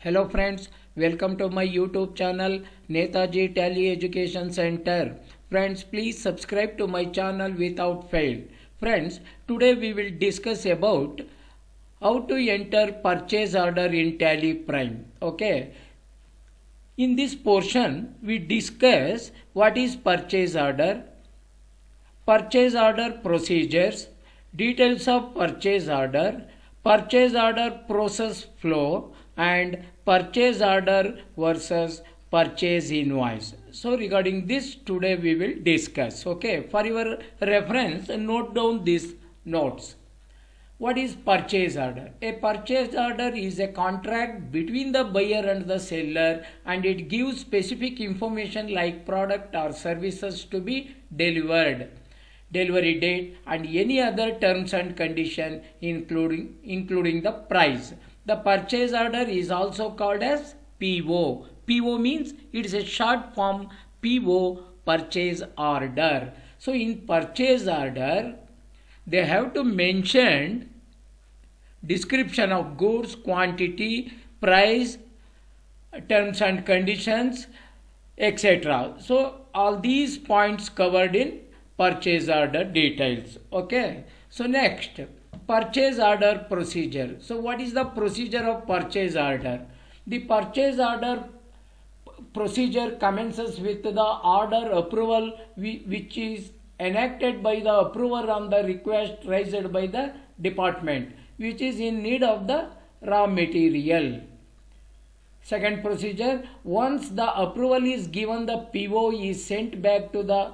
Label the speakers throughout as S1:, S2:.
S1: Hello friends, welcome to my YouTube channel Netaji Tally Education Center. Friends, please subscribe to my channel without fail. Friends, today we will discuss about how to enter purchase order in Tally Prime. Okay. In this portion, we discuss what is purchase order procedures, details of purchase order process flow, and purchase order versus purchase invoice. So regarding this today we will discuss. Okay, for your reference note down these notes. What is purchase order? A purchase order is a contract between the buyer and the seller, and it gives specific information like product or services to be delivered, delivery date, and any other terms and condition including the price. The purchase order is also called as PO. PO means it is a short form PO, purchase order. So in purchase order they have to mention description of goods, quantity, price, terms and conditions, etc. So all these points covered in purchase order details. Okay. So next, purchase order procedure. So what is the procedure of purchase order? The purchase order procedure commences with the order approval which is enacted by the approver on the request raised by the department which is in need of the raw material. Second procedure, once the approval is given, the PO is sent back to the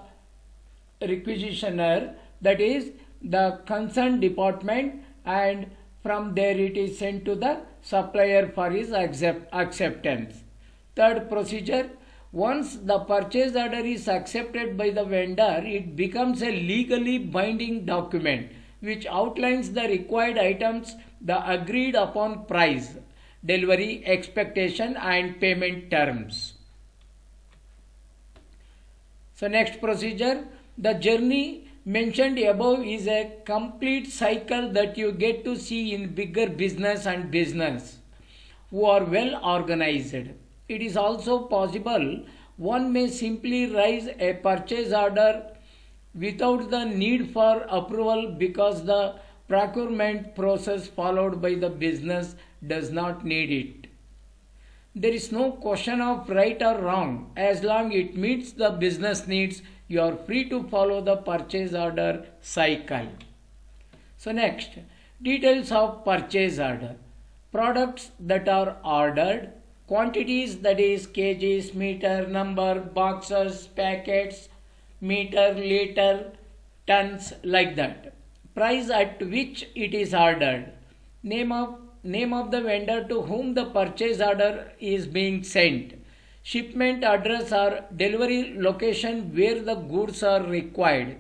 S1: requisitioner, that is the concerned department, and from there it is sent to the supplier for his acceptance. Third procedure, once the purchase order is accepted by the vendor, it becomes a legally binding document which outlines the required items, the agreed upon price, delivery expectation, and payment terms. So next procedure, the journey mentioned above is a complete cycle that you get to see in bigger business and business who are well organized. It is also possible one may simply raise a purchase order without the need for approval because the procurement process followed by the business does not need it. There is no question of right or wrong. As long it meets the business needs, you are free to follow the purchase order cycle. So next, details of purchase order. Products that are ordered, quantities, that is kgs, meter, number, boxes, packets, meter, liter, tons, like that. Price at which it is ordered. Name of the vendor to whom the purchase order is being sent. Shipment address or delivery location where the goods are required.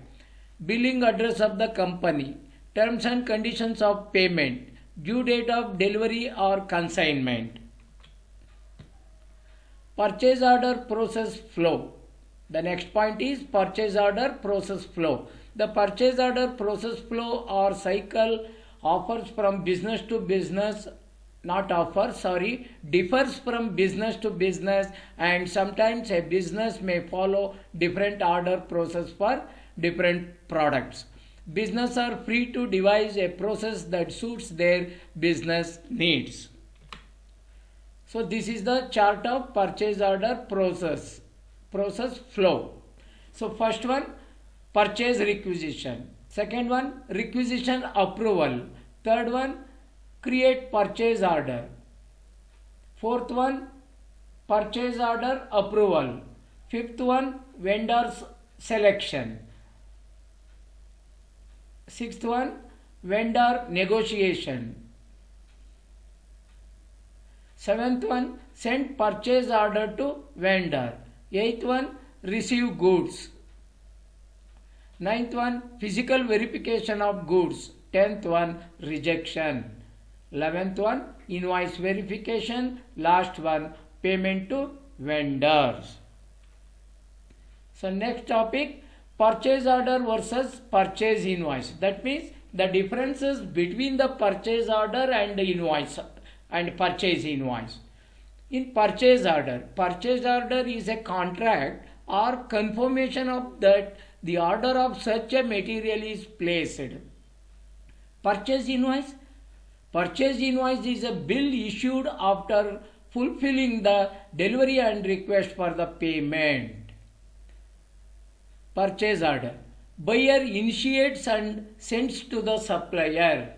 S1: Billing address of the company. Terms and conditions of payment. Due date of delivery or consignment. Purchase order process flow. The next point is purchase order process flow. The purchase order process flow or cycle differs from business to business, and sometimes a business may follow different order process for different products. Business are free to devise a process that suits their business needs. So this is the chart of purchase order process flow. So first one, purchase requisition. Second one, requisition approval. Third one, create purchase order. Fourth one, purchase order approval. Fifth one, vendor's selection. Sixth one, vendor negotiation. Seventh one, send purchase order to vendor. Eighth one, receive goods. Ninth one, physical verification of goods. 10th one, rejection. 11th one, invoice verification. Last one, payment to vendors. So next topic, purchase order versus purchase invoice. That means the differences between the purchase order and the invoice and purchase invoice. In purchase order is a contract or confirmation of that the order of such a material is placed. Purchase invoice. Purchase invoice is a bill issued after fulfilling the delivery and request for the payment. Purchase order. Buyer initiates and sends to the supplier.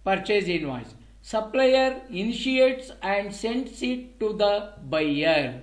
S1: Purchase invoice. Supplier initiates and sends it to the buyer.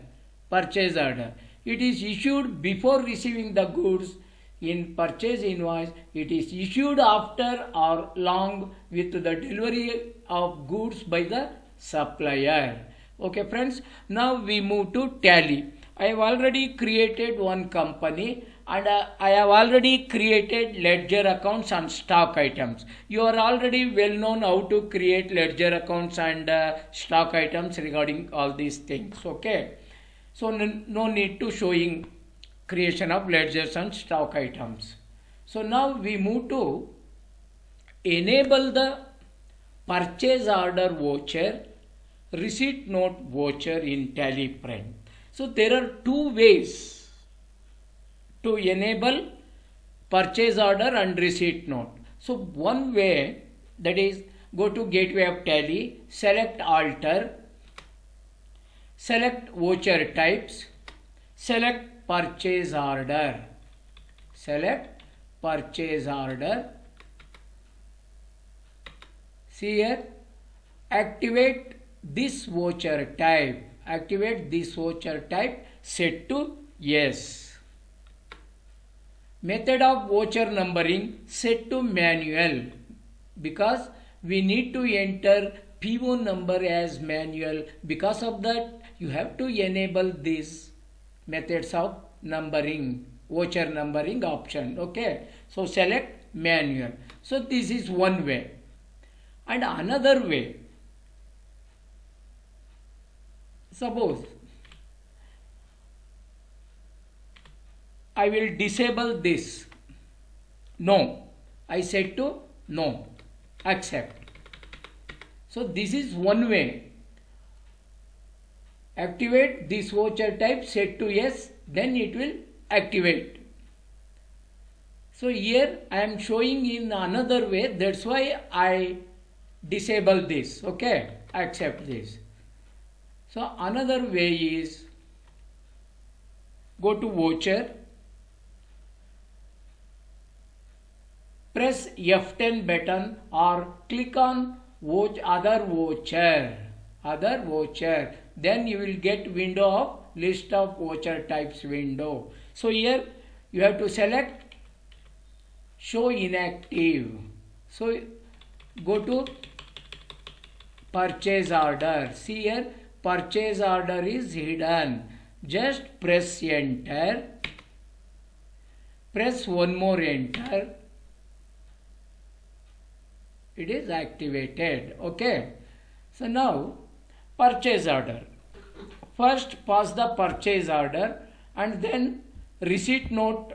S1: Purchase order. It is issued before receiving the goods. In purchase invoice, it is issued after or along with the delivery of goods by the supplier. Okay friends, now we move to tally. I have already created one company and I have already created ledger accounts and stock items. You are already well known how to create ledger accounts and stock items regarding all these things. Okay, so no need to showing creation of ledgers and stock items. So now we move to enable the purchase order voucher, receipt note voucher in Tally Print. So there are two ways to enable purchase order and receipt note. So one way, that is, go to gateway of Tally, select alter, select voucher types, select purchase order, select purchase order. See here, activate this voucher type, set to yes. Method of voucher numbering set to manual, because we need to enter PO number as manual. Because of that, you have to enable these methods of numbering, voucher numbering option. Okay, so select manual. So this is one way. And another way, suppose I will disable this. No, I said to no, accept. So this is one way. Activate this voucher type, set to yes, then it will activate. So here I am showing in another way, that's why I disable this. Okay, accept this. So another way is go to voucher, press F10 button or click on other voucher, then you will get window of list of voucher types window. So here you have to select show inactive. So go to purchase order. See here, purchase order is hidden. Just press enter, press one more enter, it is activated. Okay, so now purchase order. First pass the purchase order and then receipt note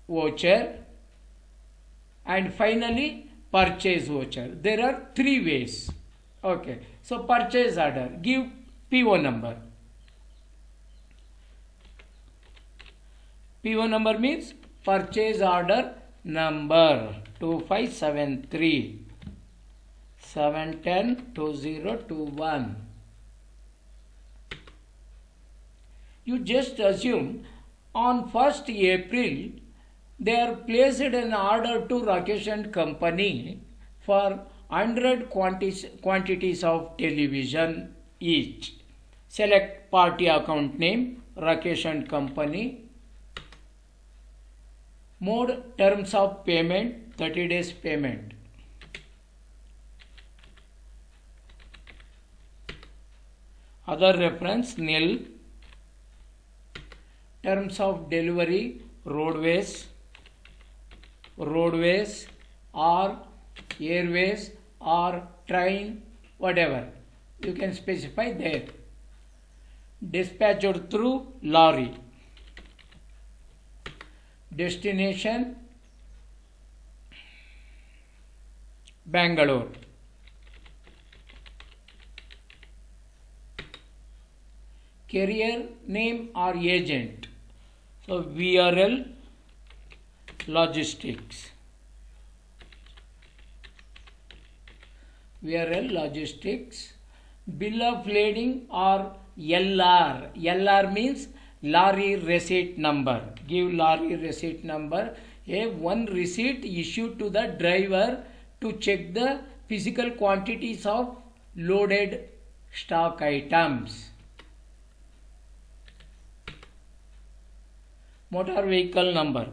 S1: voucher and finally purchase voucher. There are three ways. Okay, so purchase order, give PO number. PO number means purchase order number 2573 710 2021. You just assume on 1st April they are placed an order to Rakesh and Company for 100 quantities of television each. Select party account name Rakesh and Company. Mode terms of payment 30 days payment. Other reference nil. Terms of delivery roadways or airways or train, whatever you can specify there. Dispatched through lorry. Destination Bangalore. carrier name or agent. So VRL Logistics. VRL Logistics. Bill of lading or LR. LR means lorry receipt number. Give lorry receipt number. One receipt issued to the driver to check the physical quantities of loaded stock items. Motor vehicle number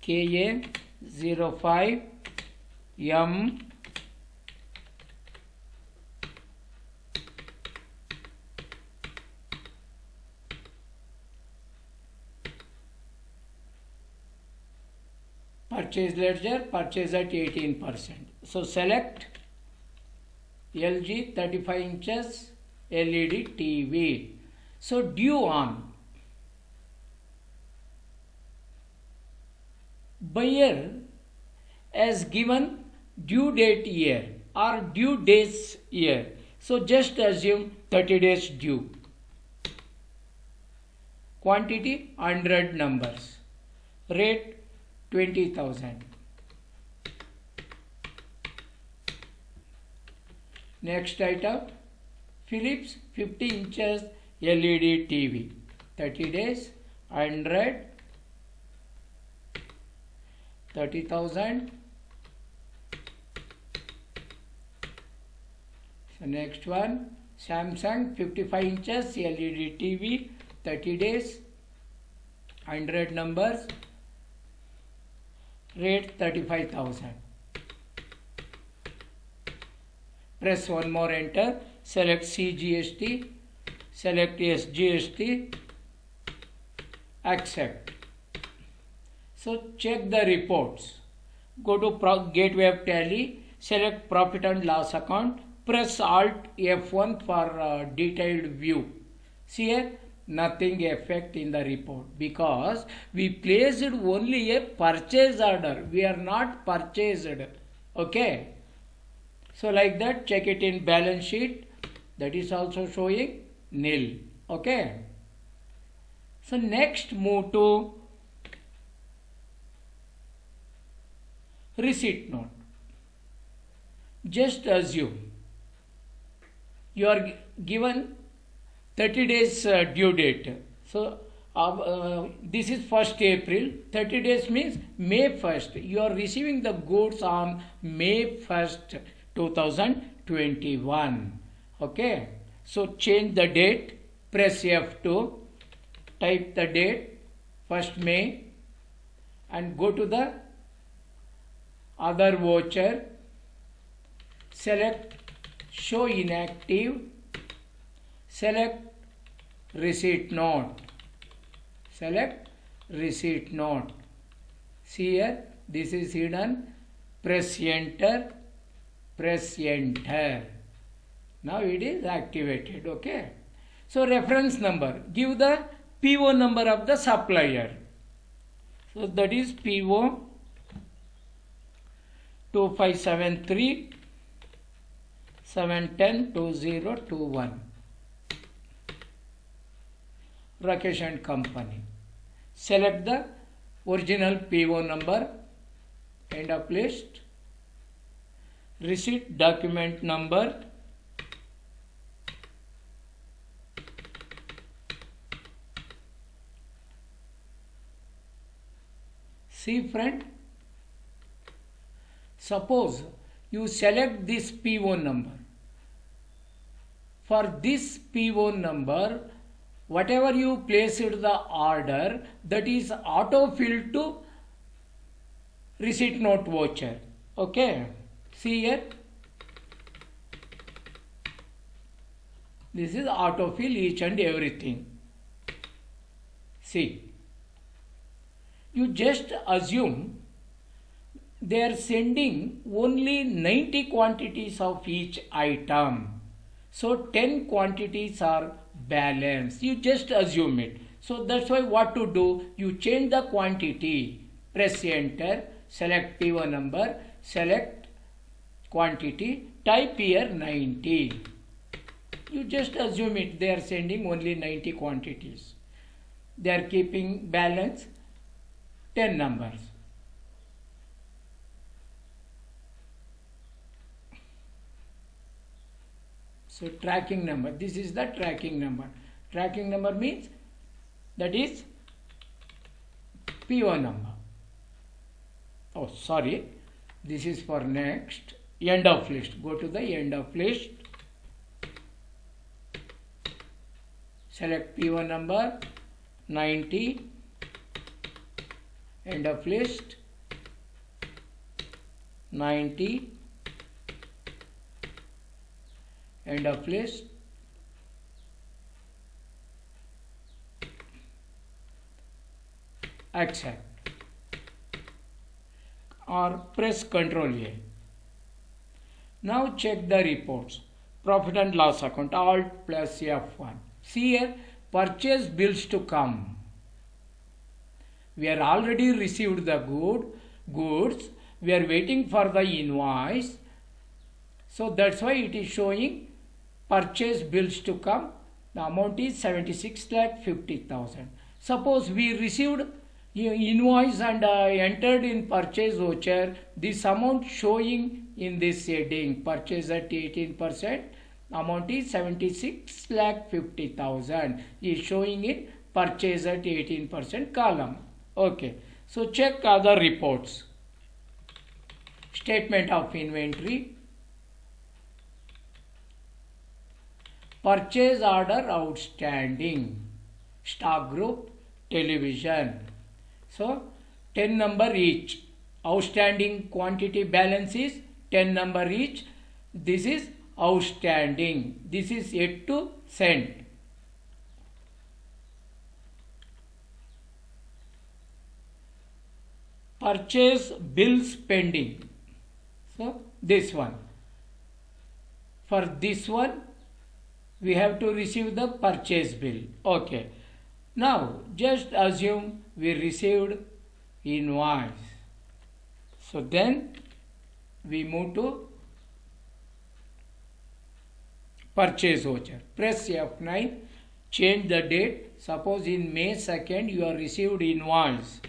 S1: KA05M purchase ledger, purchase at 18%. So select LG 35 inches LED TV. So due on. Buyer has given due date year or due days year. So just assume 30 days due. Quantity 100 numbers. Rate 20,000. Next item, Philips 50 inches LED TV. 30 days, 100, 30,000. So next one, Samsung 55 inches LED TV. 30 days, 100 numbers. Rate 35,000. Press one more enter. Select CGST. Select SGST. Accept. So check the reports. Go to Gateway of Tally. Select Profit and Loss account. Press Alt F1 for detailed view. See here, nothing effect in the report because we placed only a purchase order. We are not purchased. Okay. So like that, check it in balance sheet. That is also showing nil. Okay. So next move to receipt note. Just assume you are given 30 days due date. So this is 1st April. 30 days means May 1st. You are receiving the goods on May 1st, 2021. Okay. So change the date. Press F2. Type the date 1st May and go to the other voucher. Select show inactive. Select receipt note. Select receipt note. See here, this is hidden. Press enter. Press enter. Now it is activated. Okay. So reference number. Give the PO number of the supplier. So that is PO 2573 710 2021. Rakesh and Company. Select the original PO number. End of list. Receipt document number. See friend. Suppose you select this PO number. For this PO number, whatever you placed the order, that is auto-filled to receipt note voucher. Okay. See here. This is auto-fill each and everything. See. You just assume they are sending only 90 quantities of each item. So 10 quantities are balanced. You just assume it. So that's why what to do? You change the quantity. Press enter. Select PO number. Select quantity. Type here 90. You just assume it. They are sending only 90 quantities. They are keeping balance 10 numbers. So tracking number. This is the tracking number. Tracking number means that is PO number. Oh, sorry. This is for next. End of list. Go to the end of list. Select PO number 90. End of list 90. End of list accept or press Ctrl A. Now check the reports. Profit and loss account, Alt plus F1. See here, purchase bills to come. We are already received the goods. We are waiting for the invoice. So that's why it is showing purchase bills to come. The amount is 76,50,000. Suppose we received invoice and entered in purchase voucher. This amount showing in this heading purchase at 18%. Amount is 76,50,000 is showing in purchase at 18% column. Okay. So check other reports. Statement of inventory. Purchase order outstanding. Stock group, television. So 10 number each. Outstanding quantity balance is 10 number each. This is outstanding. This is yet to send. Purchase bills pending. So this one. For this one, we have to receive the purchase bill. Okay. Now, just assume we received invoice. So then we move to purchase voucher. Press F9. Change the date. Suppose in May 2nd you are received invoice.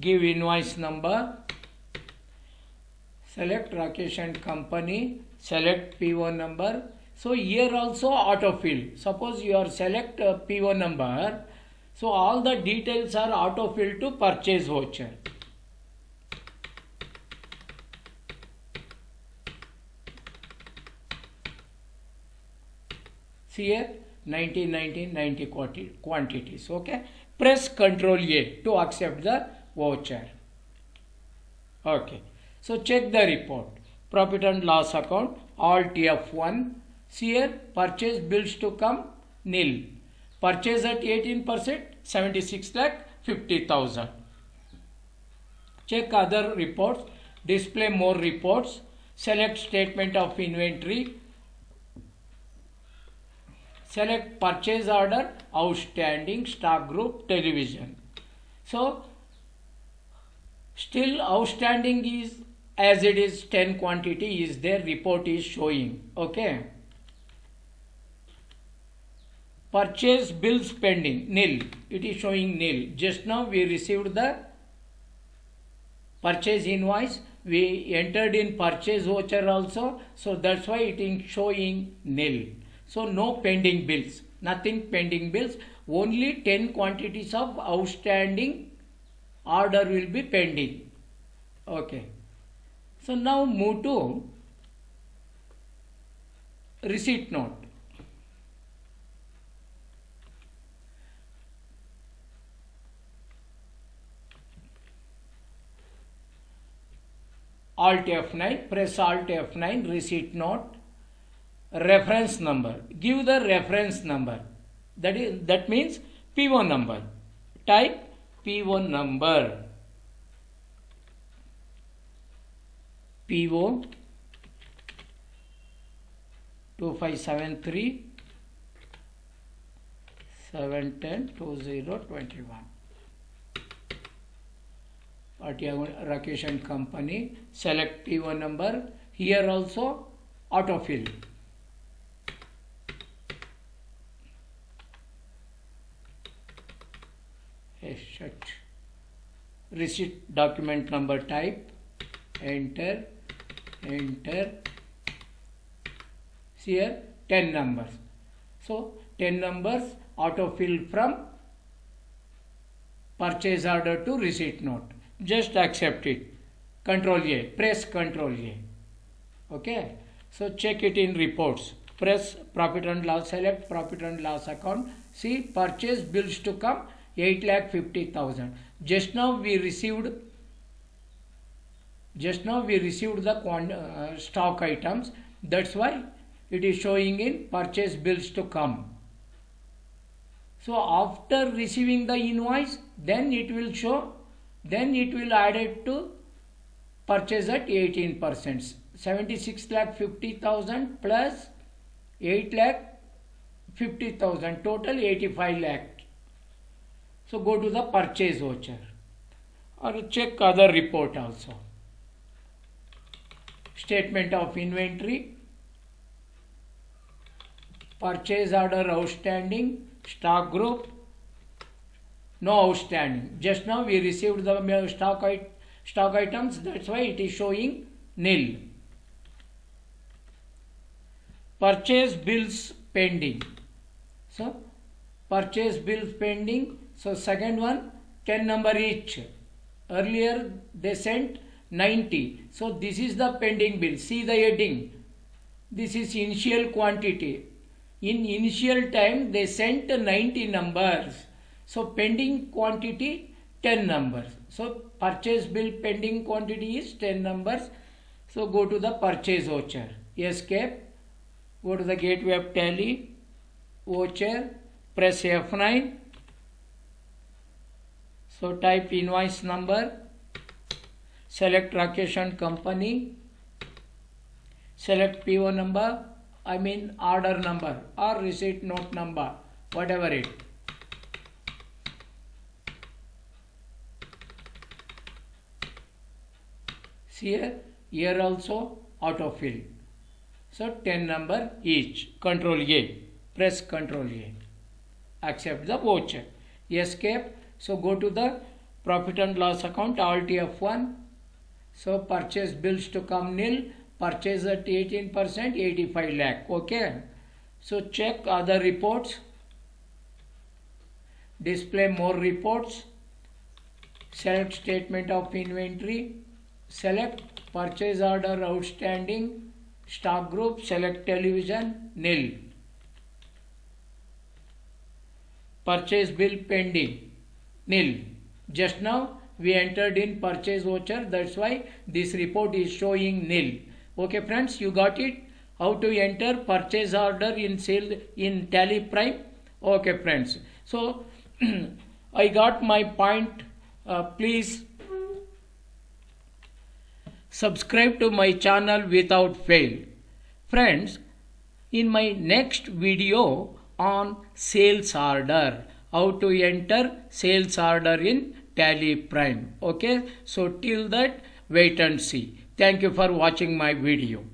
S1: Give invoice number. Select Rakesh and Company. Select PO number. So here also autofill. Suppose you are select PO number. So all the details are autofilled to purchase voucher. See here 90, 90, 90 quantities. Okay. Press Ctrl A to accept the voucher. Okay. So check the report. Profit and loss account, Alt F1. See here, purchase bills to come, nil. Purchase at 18%, 76,50,000. Check other reports. Display more reports. Select statement of inventory. Select purchase order, outstanding, stock group, television. So, still outstanding is as it is 10 quantity is there, report is showing. Okay. Purchase bills pending, nil. It is showing nil. Just now we received the purchase invoice. We entered in purchase voucher also. So that's why it is showing nil. So no pending bills. Nothing pending bills. Only 10 quantities of outstanding order will be pending. Okay. So now move to receipt note. Alt F9, press Alt F9, receipt note, reference number. Give the reference number. That means P1 number. Type P1 number. PO 2573 710 2021. Rakesh and Company. Select P1 number. Here also autofill. shut. Receipt document number type, enter. See here 10 numbers. So 10 numbers autofill from purchase order to receipt note. Just accept it. Control A. Press Control A. Okay. So check it in reports. Press profit and loss. Select profit and loss account. See purchase bills to come 8,50,000. Just now we received the stock items. That's why it is showing in purchase bills to come. So after receiving the invoice, then it will show, then it will add it to purchase at 18%. 76,50,000 plus 8,50,000, total 85 lakh. So go to the purchase voucher or check other report also. Statement of inventory, purchase order outstanding, stock group, no outstanding. Just now we received the stock items, that's why it is showing nil. Purchase bills pending. So purchase bills pending. So second one 10 number each. Earlier they sent 90. So this is the pending bill. See the heading. This is initial quantity. In initial time they sent 90 numbers. So pending quantity 10 numbers. So purchase bill pending quantity is 10 numbers. So go to the purchase voucher. Escape. Go to the gateway of Tally. Voucher. Press F9. So type invoice number. Select Rakesh and Company. Select PO number. Order number or receipt note number. Whatever it. See here also autofill. So 10 number each. Control A. Press Control A. Accept the voucher. Escape. So go to the profit and loss account, Alt F1. So purchase bills to come nil. Purchase at 18%, 85 lakh. Okay. So check other reports. Display more reports. Select statement of inventory. Select purchase order outstanding. Stock group. Select television. Nil. Purchase bill pending. Nil. Just now we entered in purchase voucher. That's why this report is showing nil. Okay friends, you got it? How to enter purchase order in sale in Tally Prime? Okay friends. So I got my point. Please subscribe to my channel without fail. Friends, in my next video on sales order, how to enter sales order in Tally Prime. Okay, so till that, wait and see. Thank you for watching my video.